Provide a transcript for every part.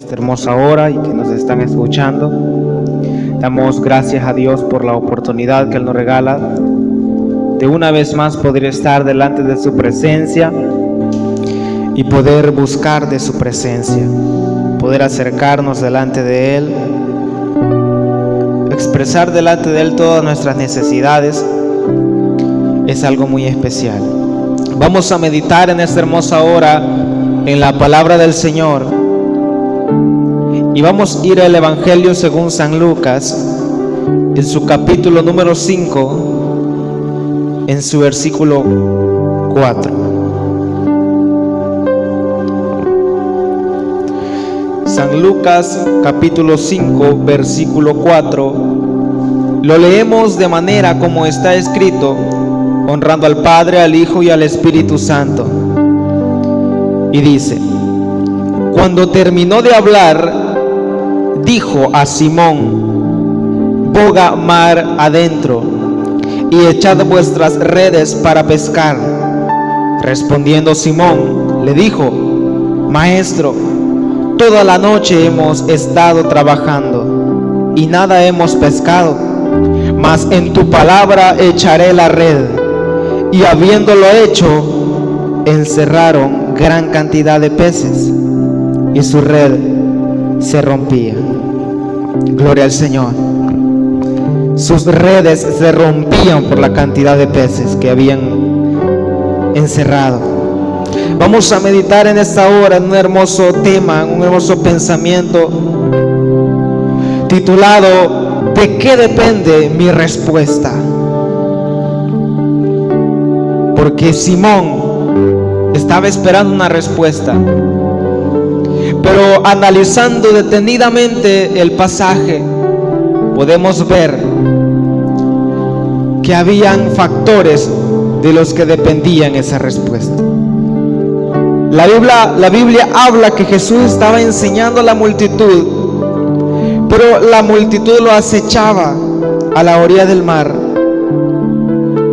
Esta hermosa hora y que nos están escuchando. Damos gracias a Dios por la oportunidad que Él nos regala de una vez más poder estar delante de su presencia y poder buscar de su presencia, poder acercarnos delante de Él, expresar delante de Él todas nuestras necesidades. Es algo muy especial. Vamos a meditar en esta hermosa hora en la palabra del Señor. Y vamos a ir al Evangelio según San Lucas, en su capítulo número 5, en su versículo 4. San Lucas capítulo 5, versículo 4. Lo leemos de manera como está escrito, honrando al Padre, al Hijo y al Espíritu Santo. Y dice: cuando terminó de hablar, dijo a Simón: boga mar adentro y echad vuestras redes para pescar. Respondiendo Simón, le dijo: Maestro, toda la noche hemos estado trabajando y nada hemos pescado, mas en tu palabra echaré la red. Y habiéndolo hecho, encerraron gran cantidad de peces y su red se rompía. Gloria al Señor. Sus redes se rompían por la cantidad de peces que habían encerrado. Vamos a meditar en esta hora en un hermoso tema, un hermoso pensamiento titulado: ¿de qué depende mi respuesta? Porque Simón estaba esperando una respuesta, pero analizando detenidamente el pasaje, podemos ver que habían factores de los que dependían esa respuesta. La Biblia habla que Jesús estaba enseñando a la multitud, pero la multitud lo acechaba a la orilla del mar.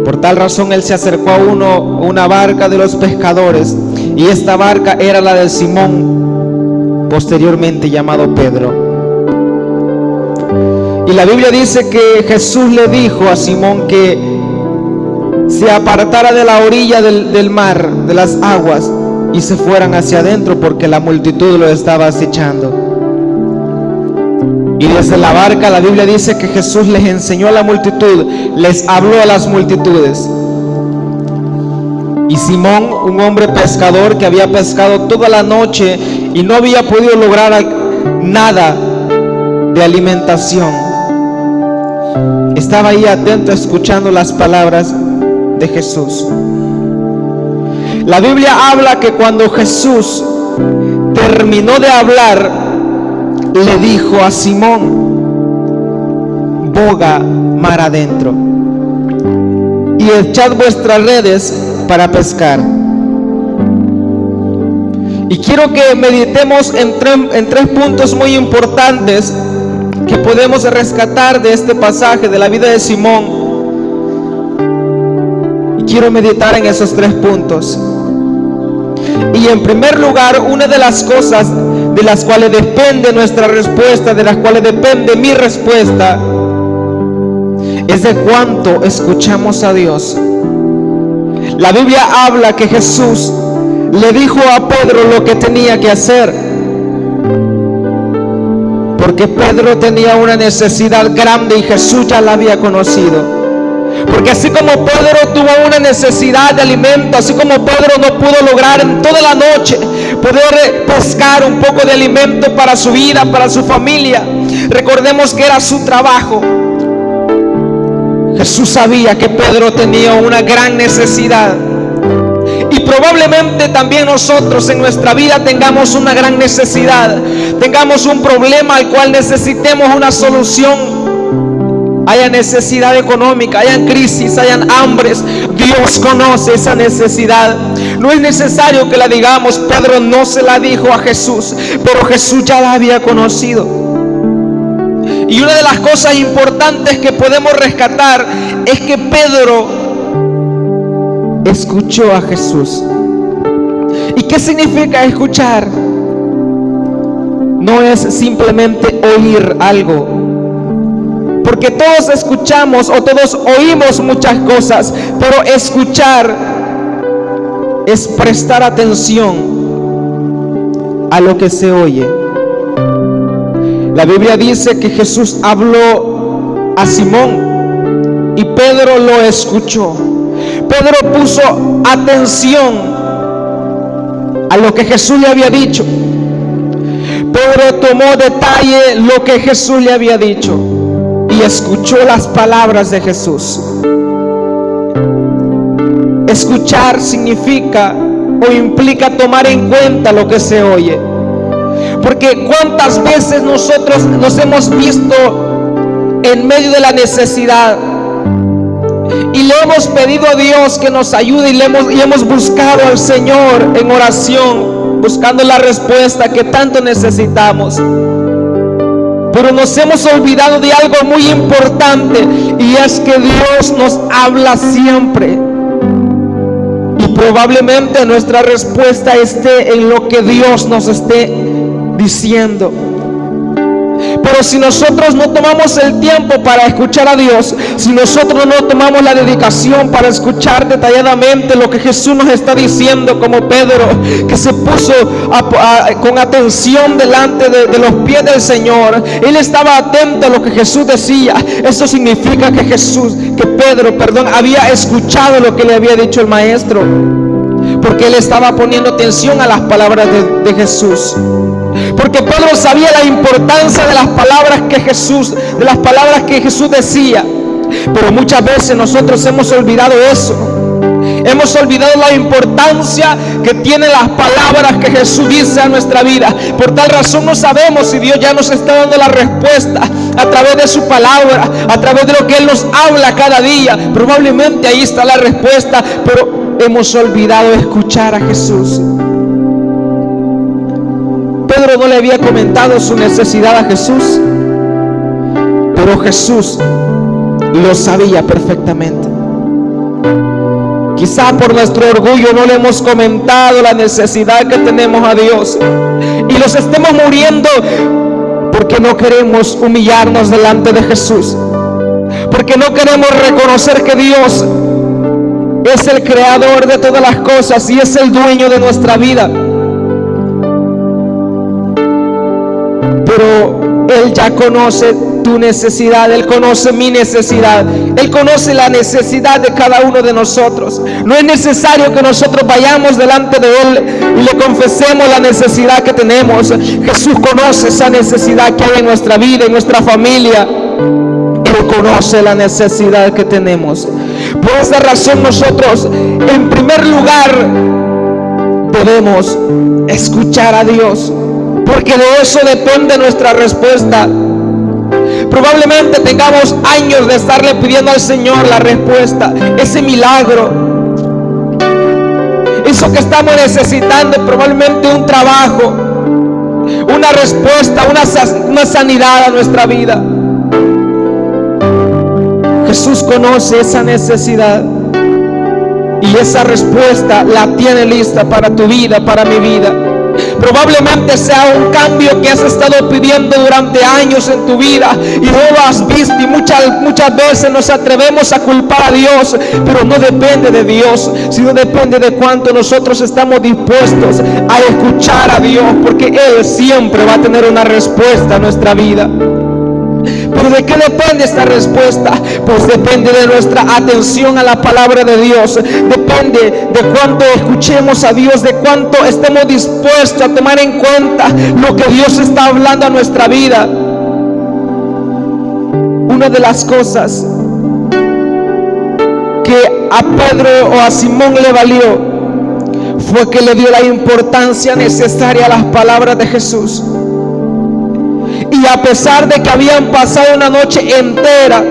Por tal razón Él se acercó a una barca de los pescadores, y esta barca era la de Simón, posteriormente llamado Pedro. Y la Biblia dice que Jesús le dijo a Simón que se apartara de la orilla del mar, de las aguas, y se fueran hacia adentro, porque la multitud lo estaba acechando. Y desde la barca la Biblia dice que Jesús les enseñó a la multitud, les habló a las multitudes. Y Simón, un hombre pescador que había pescado toda la noche y no había podido lograr nada de alimentación, estaba ahí atento escuchando las palabras de Jesús. La Biblia habla que cuando Jesús terminó de hablar, le dijo a Simón: boga mar adentro y echad vuestras redes para pescar. Y quiero que meditemos en tres puntos muy importantes que podemos rescatar de este pasaje de la vida de Simón. Y quiero meditar en esos tres puntos. Y en primer lugar, una de las cosas de las cuales depende nuestra respuesta, de las cuales depende mi respuesta, es de cuánto escuchamos a Dios. La Biblia habla que Jesús le dijo a Pedro lo que tenía que hacer, porque Pedro tenía una necesidad grande y Jesús ya la había conocido. Porque así como Pedro tuvo una necesidad de alimento, así como Pedro no pudo lograr en toda la noche poder pescar un poco de alimento para su vida, para su familia, recordemos que era su trabajo. Jesús sabía que Pedro tenía una gran necesidad, y probablemente también nosotros en nuestra vida tengamos una gran necesidad, tengamos un problema al cual necesitemos una solución. Haya necesidad económica, hayan crisis, hayan hambres, Dios conoce esa necesidad. No es necesario que la digamos. Pedro no se la dijo a Jesús, pero Jesús ya la había conocido. Y una de las cosas importantes que podemos rescatar es que Pedro escuchó a Jesús. ¿Y qué significa escuchar? no es simplemente oír algo, porque todos escuchamos o todos oímos muchas cosas, pero escuchar es prestar atención a lo que se oye. La Biblia dice que Jesús habló a Simón y Pedro lo escuchó. Pedro puso atención a lo que Jesús le había dicho. Pedro tomó detalle lo que Jesús le había dicho y escuchó las palabras de Jesús. Escuchar significa o implica tomar en cuenta lo que se oye. Porque cuántas veces nosotros nos hemos visto en medio de la necesidad y le hemos pedido a Dios que nos ayude y hemos buscado al Señor en oración, buscando la respuesta que tanto necesitamos. Pero nos hemos olvidado de algo muy importante, y es que Dios nos habla siempre. Y probablemente nuestra respuesta esté en lo que Dios nos esté diciendo. Pero si nosotros no tomamos el tiempo para escuchar a Dios, si nosotros no tomamos la dedicación para escuchar detalladamente lo que Jesús nos está diciendo, como Pedro, que se puso con atención delante de los pies del Señor, él estaba atento a lo que Jesús decía. Eso significa que Pedro había escuchado lo que le había dicho el maestro, porque él estaba poniendo atención a las palabras de Jesús. Porque Pedro sabía la importancia de las palabras que Jesús decía. Pero muchas veces nosotros hemos olvidado eso. Hemos olvidado la importancia que tienen las palabras que Jesús dice a nuestra vida. Por tal razón no sabemos si Dios ya nos está dando la respuesta a través de su palabra, a través de lo que Él nos habla cada día. Probablemente ahí está la respuesta, pero hemos olvidado escuchar a Jesús. Pedro no le había comentado su necesidad a Jesús, pero Jesús lo sabía perfectamente. Quizá por nuestro orgullo no le hemos comentado la necesidad que tenemos a Dios, y los estemos muriendo porque no queremos humillarnos delante de Jesús, porque no queremos reconocer que Dios es el creador de todas las cosas y es el dueño de nuestra vida. Pero Él ya conoce tu necesidad, Él conoce mi necesidad, Él conoce la necesidad de cada uno de nosotros. No es necesario que nosotros vayamos delante de Él y le confesemos la necesidad que tenemos. Jesús conoce esa necesidad que hay en nuestra vida, en nuestra familia. Él conoce la necesidad que tenemos. Por esa razón nosotros, en primer lugar, debemos escuchar a Dios, porque de eso depende nuestra respuesta. Probablemente tengamos años de estarle pidiendo al Señor la respuesta, ese milagro, eso que estamos necesitando, probablemente un trabajo, una respuesta, una sanidad a nuestra vida. Jesús conoce esa necesidad y esa respuesta la tiene lista para tu vida, para mi vida. Probablemente sea un cambio que has estado pidiendo durante años en tu vida y no lo has visto, y muchas veces nos atrevemos a culpar a Dios, pero no depende de Dios, sino depende de cuánto nosotros estamos dispuestos a escuchar a Dios, porque Él siempre va a tener una respuesta a nuestra vida. ¿Pero de qué depende esta respuesta? Pues depende de nuestra atención a la palabra de Dios. Depende de cuánto escuchemos a Dios, de cuánto estemos dispuestos a tomar en cuenta lo que Dios está hablando a nuestra vida. Una de las cosas que a Pedro o a Simón le valió fue que le dio la importancia necesaria a las palabras de Jesús. Y a pesar de que habían pasado una noche entera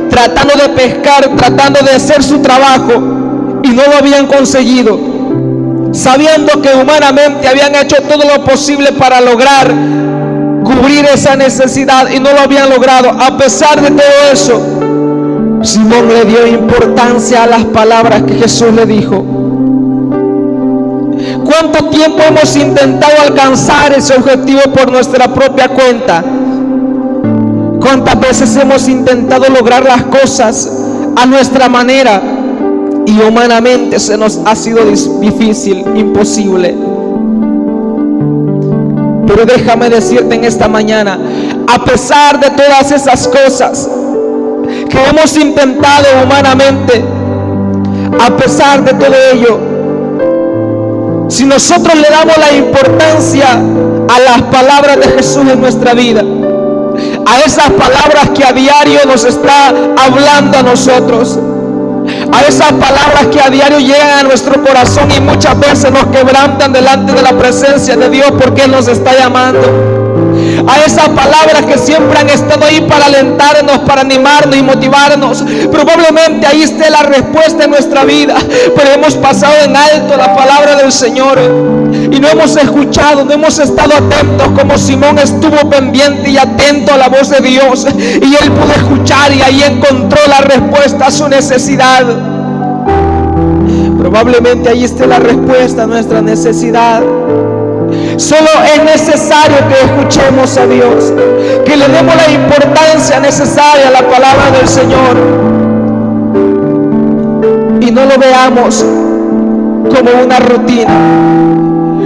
tratando de pescar, tratando de hacer su trabajo, y no lo habían conseguido, sabiendo que humanamente habían hecho todo lo posible para lograr cubrir esa necesidad y no lo habían logrado, a pesar de todo eso, Simón le dio importancia a las palabras que Jesús le dijo. ¿Cuánto tiempo hemos intentado alcanzar ese objetivo por nuestra propia cuenta? ¿Cuántas veces hemos intentado lograr las cosas a nuestra manera y humanamente se nos ha sido difícil, imposible? Pero déjame decirte en esta mañana, a pesar de todas esas cosas que hemos intentado humanamente, a pesar de todo ello, si nosotros le damos la importancia a las palabras de Jesús en nuestra vida, a esas palabras que a diario nos está hablando a nosotros, a esas palabras que a diario llegan a nuestro corazón y muchas veces nos quebrantan delante de la presencia de Dios porque Él nos está llamando, a esas palabras que siempre han estado ahí para alentarnos, para animarnos y motivarnos, probablemente ahí esté la respuesta en nuestra vida, pero hemos pasado en alto la palabra del Señor y no hemos escuchado, no hemos estado atentos como Simón estuvo pendiente y atento a la voz de Dios, y él pudo escuchar y ahí encontró la respuesta a su necesidad. Probablemente ahí esté la respuesta a nuestra necesidad. Solo es necesario que escuchemos a Dios, que le demos la importancia necesaria a la palabra del Señor y no lo veamos como una rutina,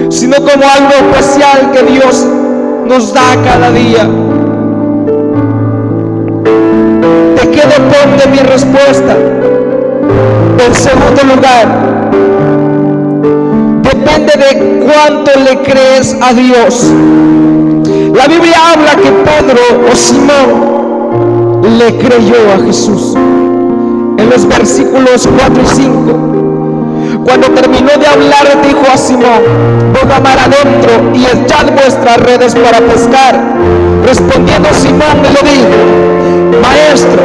sino como algo especial que Dios nos da cada día. ¿De qué depende mi respuesta? En segundo lugar, depende de cuánto le crees a Dios. La Biblia habla que Pedro o Simón le creyó a Jesús. En los versículos 4 y 5, cuando terminó de hablar, dijo a Simón: «Voy a mar adentro y echad vuestras redes para pescar». Respondiendo Simón le dijo: «Maestro,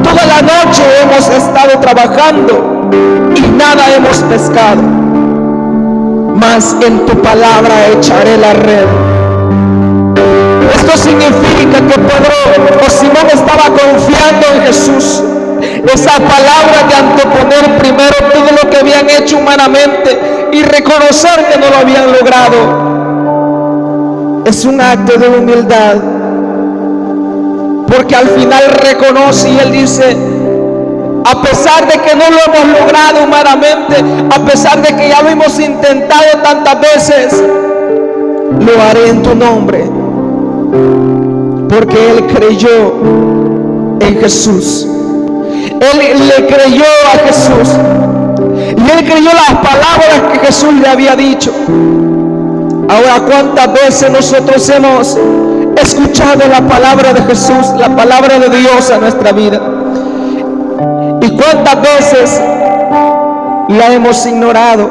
toda la noche hemos estado trabajando y nada hemos pescado, mas en tu palabra echaré la red». Esto significa que Pedro o Simón estaba confiando en Jesús. Esa palabra de anteponer primero todo lo que habían hecho humanamente y reconocer que no lo habían logrado, es un acto de humildad, porque al final reconoce y él dice: a pesar de que no lo hemos logrado humanamente, a pesar de que ya lo hemos intentado tantas veces, lo haré en tu nombre, porque él creyó en Jesús. Él le creyó a Jesús y él creyó las palabras que Jesús le había dicho. Ahora, ¿cuántas veces nosotros hemos escuchado la palabra de Jesús, la palabra de Dios a nuestra vida? ¿Y cuántas veces la hemos ignorado,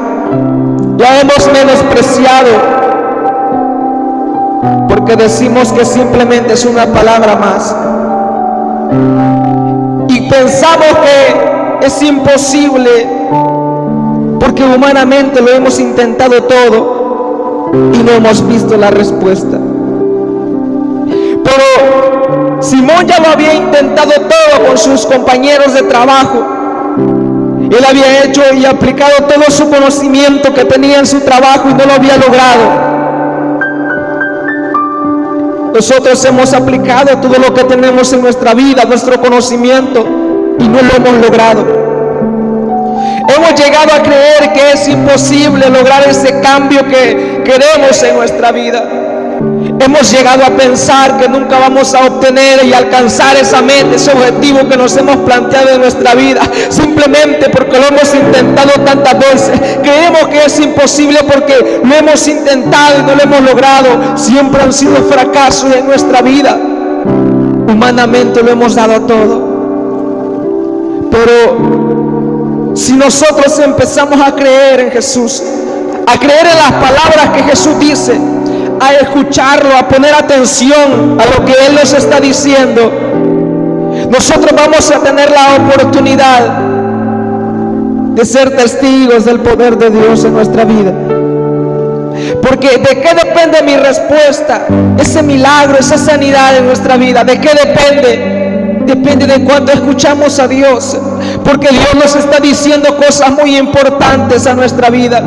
la hemos menospreciado, porque decimos que simplemente es una palabra más? Y pensamos que es imposible, porque humanamente lo hemos intentado todo y no hemos visto la respuesta. Pero Simón ya lo había intentado todo con sus compañeros de trabajo. Él había hecho y aplicado todo su conocimiento que tenía en su trabajo y no lo había logrado. Nosotros hemos aplicado todo lo que tenemos en nuestra vida, nuestro conocimiento, y no lo hemos logrado. Hemos llegado a creer que es imposible lograr ese cambio que queremos en nuestra vida. Hemos llegado a pensar que nunca vamos a obtener y alcanzar esa meta, ese objetivo que nos hemos planteado en nuestra vida, simplemente porque lo hemos intentado tantas veces. Creemos que es imposible porque lo hemos intentado y no lo hemos logrado. Siempre han sido fracasos en nuestra vida. Humanamente lo hemos dado todo. Pero si nosotros empezamos a creer en Jesús, a creer en las palabras que Jesús dice, a escucharlo, a poner atención a lo que Él nos está diciendo, nosotros vamos a tener la oportunidad de ser testigos del poder de Dios en nuestra vida. Porque ¿de qué depende mi respuesta? Ese milagro, esa sanidad en nuestra vida, ¿de qué depende? Depende de cuánto escuchamos a Dios, porque Dios nos está diciendo cosas muy importantes a nuestra vida.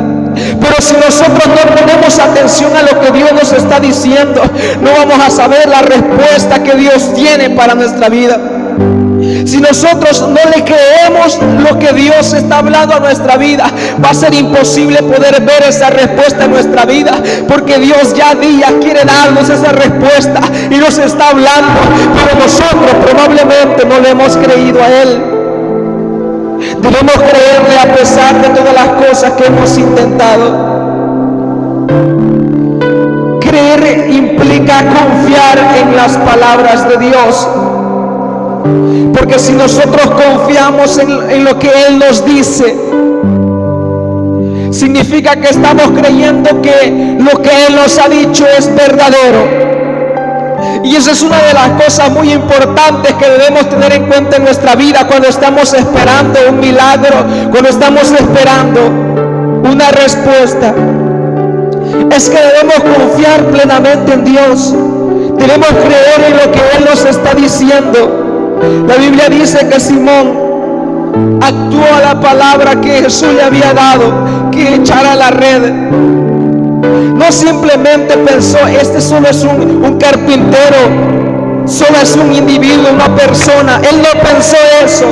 Pero si nosotros no ponemos atención a lo que Dios nos está diciendo, no vamos a saber la respuesta que Dios tiene para nuestra vida. Si nosotros no le creemos lo que Dios está hablando a nuestra vida, va a ser imposible poder ver esa respuesta en nuestra vida, porque Dios ya quiere darnos esa respuesta y nos está hablando, pero nosotros probablemente no le hemos creído a Él. Debemos creerle a pesar de todas las cosas que hemos intentado. Creer implica confiar en las palabras de Dios. Porque si nosotros confiamos en lo que Él nos dice, significa que estamos creyendo que lo que Él nos ha dicho es verdadero. Y esa es una de las cosas muy importantes que debemos tener en cuenta en nuestra vida cuando estamos esperando un milagro, cuando estamos esperando una respuesta. Es que debemos confiar plenamente en Dios. Debemos creer en lo que Él nos está diciendo. La Biblia dice que Simón actuó a la palabra que Jesús le había dado, que echara la red. No simplemente pensó, este solo es un carpintero, solo es un individuo, una persona. Él no pensó eso.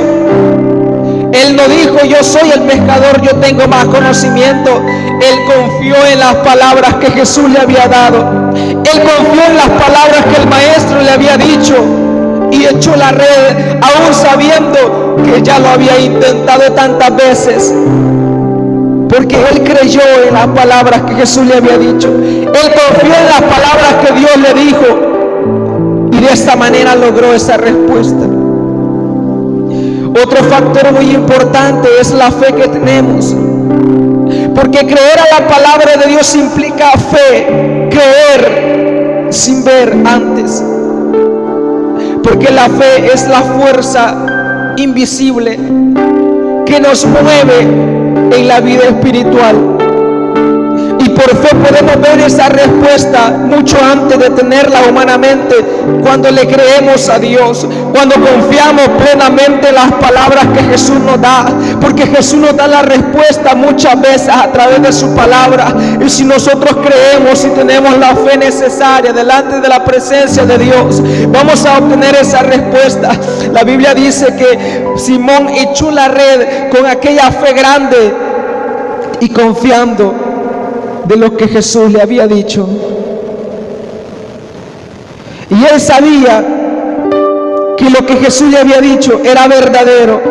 Él no dijo, yo soy el pescador, yo tengo más conocimiento. Él confió en las palabras que Jesús le había dado. Él confió en las palabras que el maestro le había dicho. Y echó la red, aún sabiendo que ya lo había intentado tantas veces, porque él creyó en las palabras que Jesús le había dicho. Él confió en las palabras que Dios le dijo, y de esta manera logró esa respuesta. Otro factor muy importante es la fe que tenemos, porque creer a la palabra de Dios implica fe, creer sin ver antes. Porque la fe es la fuerza invisible que nos mueve en la vida espiritual. Y por fe podemos ver esa respuesta mucho antes de tenerla humanamente, cuando le creemos a Dios, cuando confiamos plenamente en las palabras que Jesús nos da, porque Jesús nos da la respuesta muchas veces a través de su palabra. Y si nosotros creemos y tenemos la fe necesaria delante de la presencia de Dios, vamos a obtener esa respuesta. La Biblia dice que Simón echó la red con aquella fe grande y confiando de lo que Jesús le había dicho. Y él sabía que lo que Jesús le había dicho era verdadero.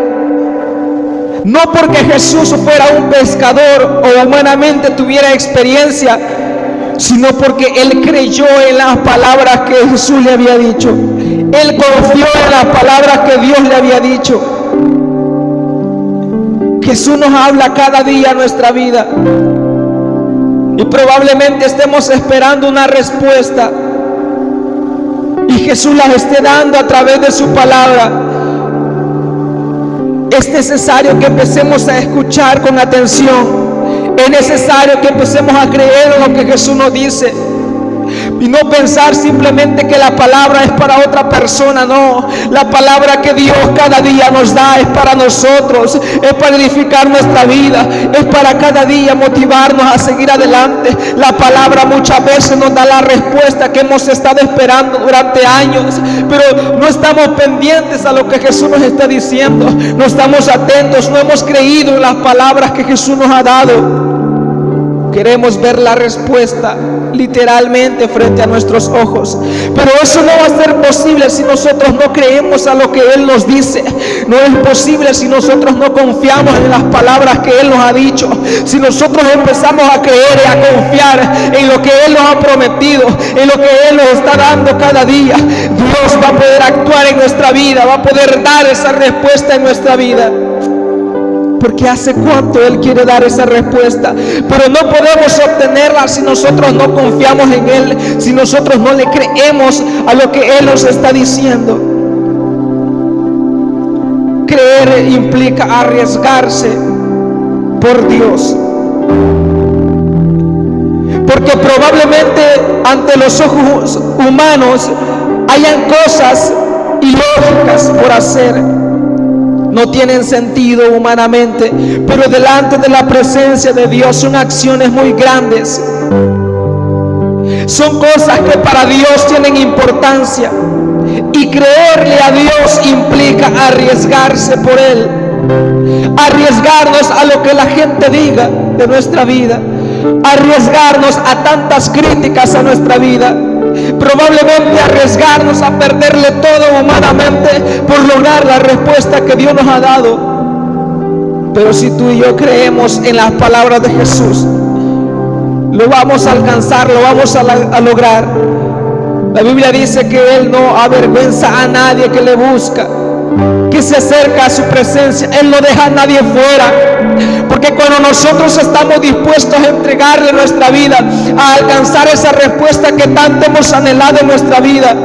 No porque Jesús fuera un pescador o humanamente tuviera experiencia, sino porque él creyó en las palabras que Jesús le había dicho. Él confió en las palabras que Dios le había dicho. Jesús nos habla cada día en nuestra vida. Y probablemente estemos esperando una respuesta y Jesús las esté dando a través de su palabra. Es necesario que empecemos a escuchar con atención. Es necesario que empecemos a creer en lo que Jesús nos dice. Y no pensar simplemente que la palabra es para otra persona. No, la palabra que Dios cada día nos da es para nosotros, es para edificar nuestra vida, es para cada día motivarnos a seguir adelante. La palabra muchas veces nos da la respuesta que hemos estado esperando durante años, pero no estamos pendientes a lo que Jesús nos está diciendo, no estamos atentos, no hemos creído en las palabras que Jesús nos ha dado. Queremos ver la respuesta literalmente frente a nuestros ojos, pero eso no va a ser posible si nosotros no creemos a lo que Él nos dice. No es posible si nosotros no confiamos en las palabras que Él nos ha dicho. Si nosotros empezamos a creer y a confiar en lo que Él nos ha prometido, en lo que Él nos está dando cada día, Dios va a poder actuar en nuestra vida, va a poder dar esa respuesta en nuestra vida. Porque hace cuánto Él quiere dar esa respuesta, pero no podemos obtenerla si nosotros no confiamos en Él, si nosotros no le creemos a lo que Él nos está diciendo. Creer implica arriesgarse por Dios, porque probablemente ante los ojos humanos hayan cosas ilógicas por hacer. no tienen sentido humanamente, pero delante de la presencia de Dios son acciones muy grandes. Son cosas que para Dios tienen importancia, y creerle a Dios implica arriesgarse por Él, arriesgarnos a lo que la gente diga de nuestra vida, arriesgarnos a tantas críticas a nuestra vida, probablemente arriesgarnos a perderle todo humanamente por lograr la respuesta que Dios nos ha dado. Pero si tú y yo creemos en las palabras de Jesús, lo vamos a alcanzar, lo vamos a lograr. La Biblia dice que Él no avergüenza a nadie que le busca, que se acerca a su presencia. Él no deja a nadie fuera, porque cuando nosotros estamos dispuestos a entregarle nuestra vida, a alcanzar esa respuesta que tanto hemos anhelado en nuestra vida,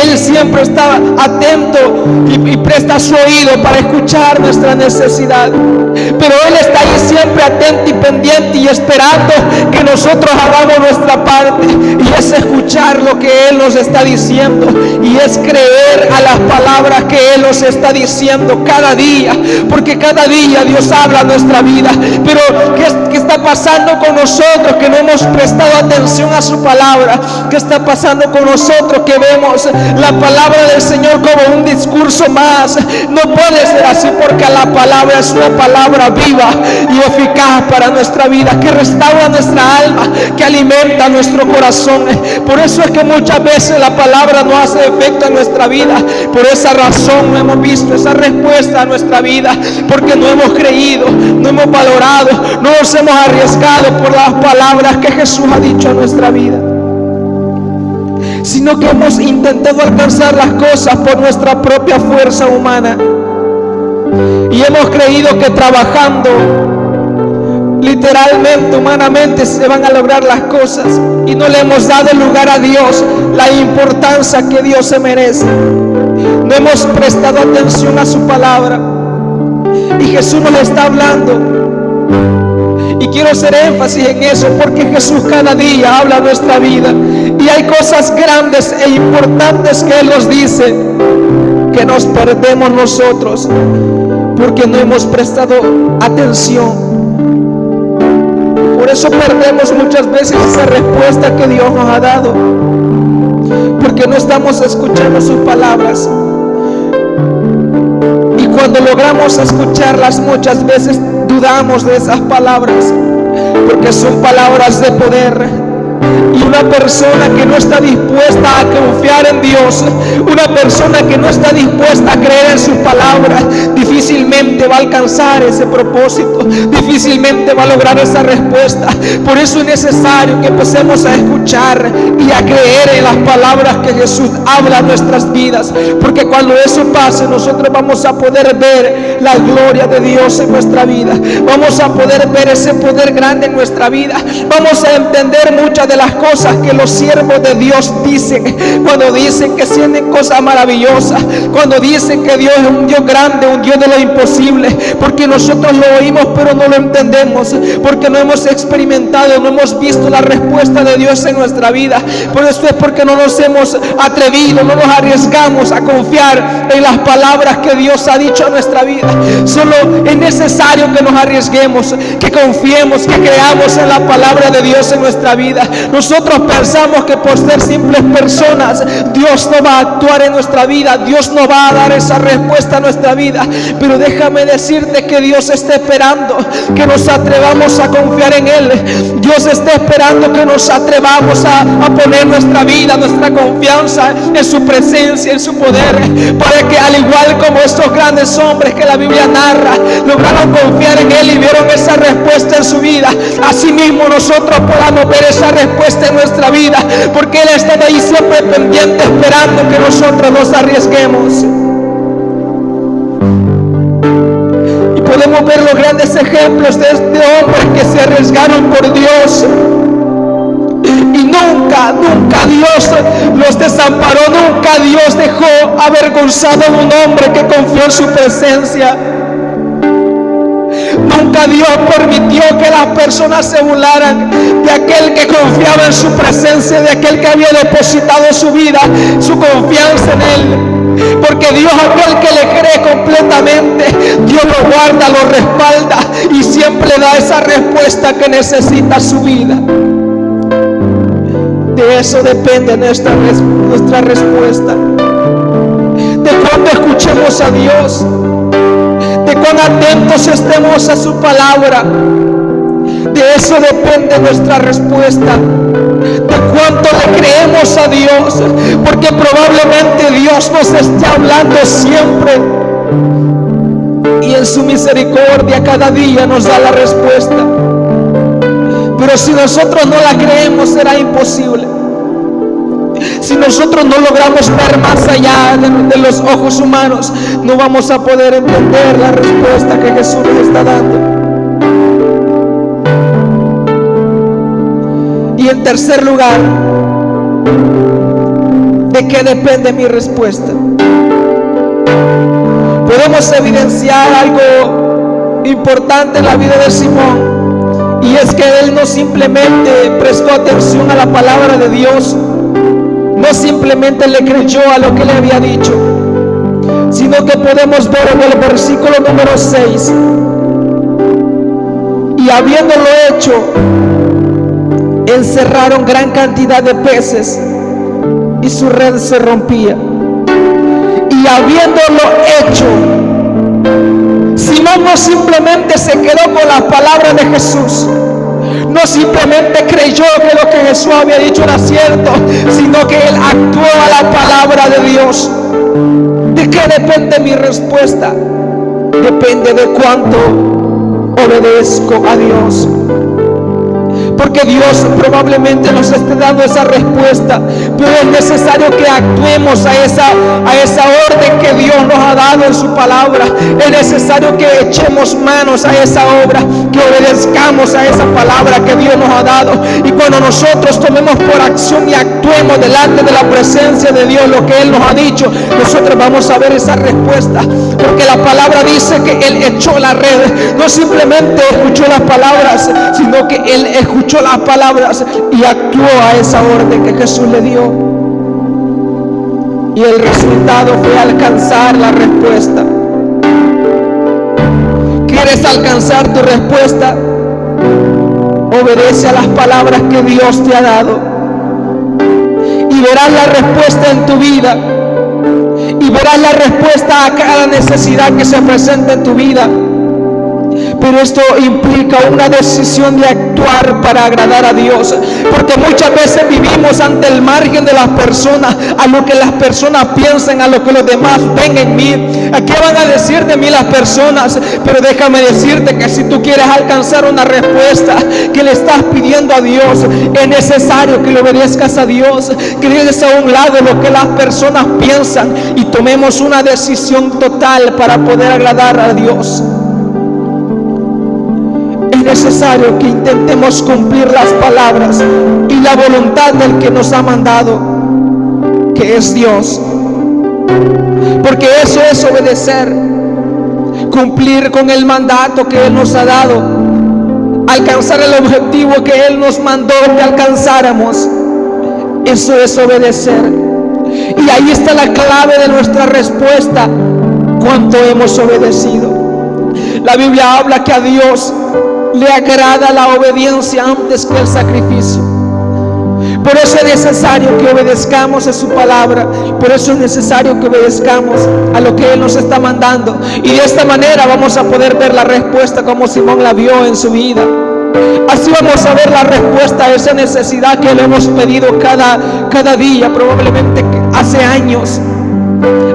Él siempre está atento y presta su oído para escuchar nuestra necesidad. Pero Él está ahí siempre atento y pendiente y esperando que nosotros hagamos nuestra parte, y es escuchar lo que Él nos está diciendo, y es creer a las palabras que Él nos está diciendo cada día, porque cada día Dios habla a nuestra vida. Pero ¿qué está pasando con nosotros que no hemos prestado atención a su palabra? ¿Qué está pasando con nosotros que vemos la palabra del Señor como un discurso más? No puede ser así, porque la palabra es una palabra viva y eficaz para nuestra vida, que restaura nuestra alma, que alimenta nuestro corazón. Por eso es que muchas veces la palabra no hace efecto en nuestra vida. Por esa razón no hemos visto esa respuesta a nuestra vida, porque no hemos creído, no hemos valorado, no nos hemos arriesgado por las palabras que Jesús ha dicho a nuestra vida, sino que hemos intentado alcanzar las cosas por nuestra propia fuerza humana, y hemos creído que trabajando literalmente, humanamente, se van a lograr las cosas, y no le hemos dado lugar a Dios la importancia que Dios se merece. No hemos prestado atención a su palabra, y Jesús nos está hablando, y quiero hacer énfasis en eso, porque Jesús cada día habla nuestra vida, y hay cosas grandes e importantes que Él nos dice, que nos perdemos nosotros porque no hemos prestado atención. Por eso perdemos muchas veces esa respuesta que Dios nos ha dado, porque no estamos escuchando sus palabras. Y cuando logramos escucharlas, muchas veces dudamos de esas palabras, porque son palabras de poder. Y una persona que no está dispuesta a confiar en Dios, una persona que no está dispuesta a creer en sus palabras, difícilmente va a alcanzar ese propósito, difícilmente va a lograr esa respuesta. Por eso es necesario que empecemos a escuchar y a creer en las palabras que Jesús habla a nuestras vidas, porque cuando eso pase, nosotros vamos a poder ver la gloria de Dios en nuestra vida, vamos a poder ver ese poder grande en nuestra vida, vamos a entender muchas de las cosas que los siervos de Dios dicen, cuando dicen que sienten cosas maravillosas, cuando dicen que Dios es un Dios grande, un Dios de lo imposible, porque nosotros lo oímos pero no lo entendemos, porque no hemos experimentado, no hemos visto la respuesta de Dios en nuestra vida. Por eso es porque no nos hemos atrevido, no nos arriesgamos a confiar en las palabras que Dios ha dicho a nuestra vida. Solo es necesario que nos arriesguemos, que confiemos, que creamos en la palabra de Dios en nuestra vida. Nosotros pensamos que por ser simples personas Dios no va a actuar en nuestra vida, Dios no va a dar esa respuesta a nuestra vida, pero déjame decirte que Dios está esperando que nos atrevamos a confiar en Él. Dios está esperando que nos atrevamos a poner nuestra vida, nuestra confianza en su presencia, en su poder, para que al igual como estos grandes hombres que la Biblia narra lograron confiar en Él y vieron esa respuesta en su vida, así mismo nosotros podamos ver esa respuesta en nuestra vida, porque Él está ahí siempre pendiente, esperando que nosotros nos arriesguemos. Y podemos ver los grandes ejemplos de este hombre que se arriesgaron por Dios, y nunca Dios los desamparó, nunca Dios dejó avergonzado a un hombre que confió en su presencia. Nunca Dios permitió que las personas se burlaran de aquel que confiaba en su presencia, de aquel que había depositado su vida, su confianza en Él. Porque Dios, aquel que le cree completamente, Dios lo guarda, lo respalda y siempre le da esa respuesta que necesita su vida. De eso depende nuestra respuesta. De cuánto escuchemos a Dios, de cuán atentos estemos a su palabra. De eso depende nuestra respuesta. De cuánto le creemos a Dios, porque probablemente Dios nos esté hablando siempre y en su misericordia cada día nos da la respuesta. Pero si nosotros no la creemos, será imposible. Si nosotros no logramos ver más allá de los ojos humanos, no vamos a poder entender la respuesta que Jesús nos está dando. Y en tercer lugar, ¿de qué depende mi respuesta? Podemos evidenciar algo importante en la vida de Simón, y es que él no simplemente prestó atención a la palabra de Dios, no simplemente le creyó a lo que le había dicho, sino que podemos ver en el versículo número 6, y habiéndolo hecho, encerraron gran cantidad de peces y su red se rompía. Y habiéndolo hecho, Simón no simplemente se quedó con la palabra de Jesús, no simplemente creyó que lo que Jesús había dicho era cierto, sino que él actuó a la palabra de Dios. ¿De qué depende mi respuesta? Depende de cuánto obedezco a Dios. Porque Dios probablemente nos esté dando esa respuesta, pero es necesario que actuemos a esa orden que Dios nos ha dado en su palabra. Es necesario que echemos manos a esa obra, que obedezcamos a esa palabra que Dios nos ha dado. Y cuando nosotros tomemos por acción y actuemos delante de la presencia de Dios lo que Él nos ha dicho, nosotros vamos a ver esa respuesta. Porque la palabra dice que Él echó la red, no simplemente escuchó las palabras, sino que Él escuchó las palabras y actuó a esa orden que Jesús le dio. Y el resultado fue alcanzar la respuesta. ¿Quieres alcanzar tu respuesta? Obedece a las palabras que Dios te ha dado y verás la respuesta en tu vida, y verás la respuesta a cada necesidad que se presenta en tu vida. Pero esto implica una decisión de actuar para agradar a Dios, porque muchas veces vivimos ante el margen de las personas, a lo que las personas piensan, a lo que los demás ven en mí, a qué van a decir de mí las personas. Pero déjame decirte que si tú quieres alcanzar una respuesta que le estás pidiendo a Dios, es necesario que le obedezcas a Dios, que dejes a un lado lo que las personas piensan y tomemos una decisión total para poder agradar a Dios. Es necesario que intentemos cumplir las palabras y la voluntad del que nos ha mandado, que es Dios. Porque eso es obedecer, cumplir con el mandato que Él nos ha dado, alcanzar el objetivo que Él nos mandó que alcanzáramos. Eso es obedecer. Y ahí está la clave de nuestra respuesta: cuánto hemos obedecido. La Biblia habla que a Dios le agrada la obediencia antes que el sacrificio. Por eso es necesario que obedezcamos a su palabra. Por eso es necesario que obedezcamos a lo que Él nos está mandando. Y de esta manera vamos a poder ver la respuesta como Simón la vio en su vida. Así vamos a ver la respuesta a esa necesidad que le hemos pedido cada día, probablemente hace años.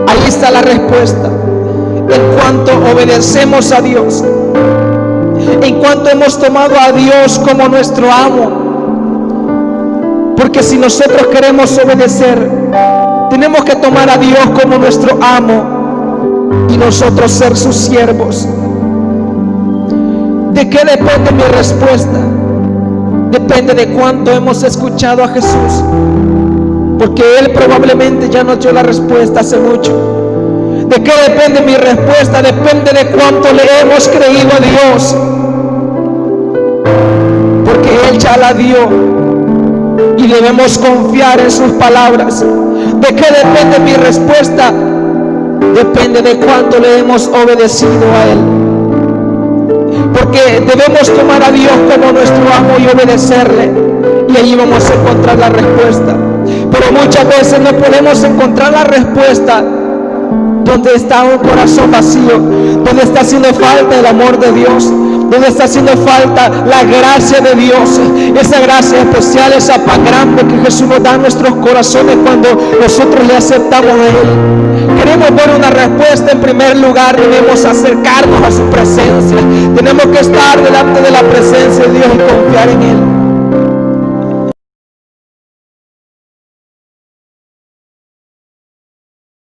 Ahí está la respuesta. En cuanto obedecemos a Dios, en cuanto hemos tomado a Dios como nuestro amo. Porque si nosotros queremos obedecer, tenemos que tomar a Dios como nuestro amo y nosotros ser sus siervos. ¿De qué depende mi respuesta? Depende de cuánto hemos escuchado a Jesús, porque Él probablemente ya nos dio la respuesta hace mucho. ¿De qué depende mi respuesta? Depende de cuánto le hemos creído a Dios, porque Él ya la dio y debemos confiar en sus palabras. ¿De qué depende mi respuesta? depende de cuánto le hemos obedecido a Él. Porque debemos tomar a Dios como nuestro amo y obedecerle, y allí vamos a encontrar la respuesta. Pero muchas veces no podemos encontrar la respuesta donde está un corazón vacío, donde está haciendo falta el amor de Dios, donde está haciendo falta la gracia de Dios, esa gracia especial, esa paz grande que Jesús nos da en nuestros corazones cuando nosotros le aceptamos a Él. Queremos ver una respuesta. En primer lugar, debemos acercarnos a su presencia. Tenemos que estar delante de la presencia de Dios y confiar en Él.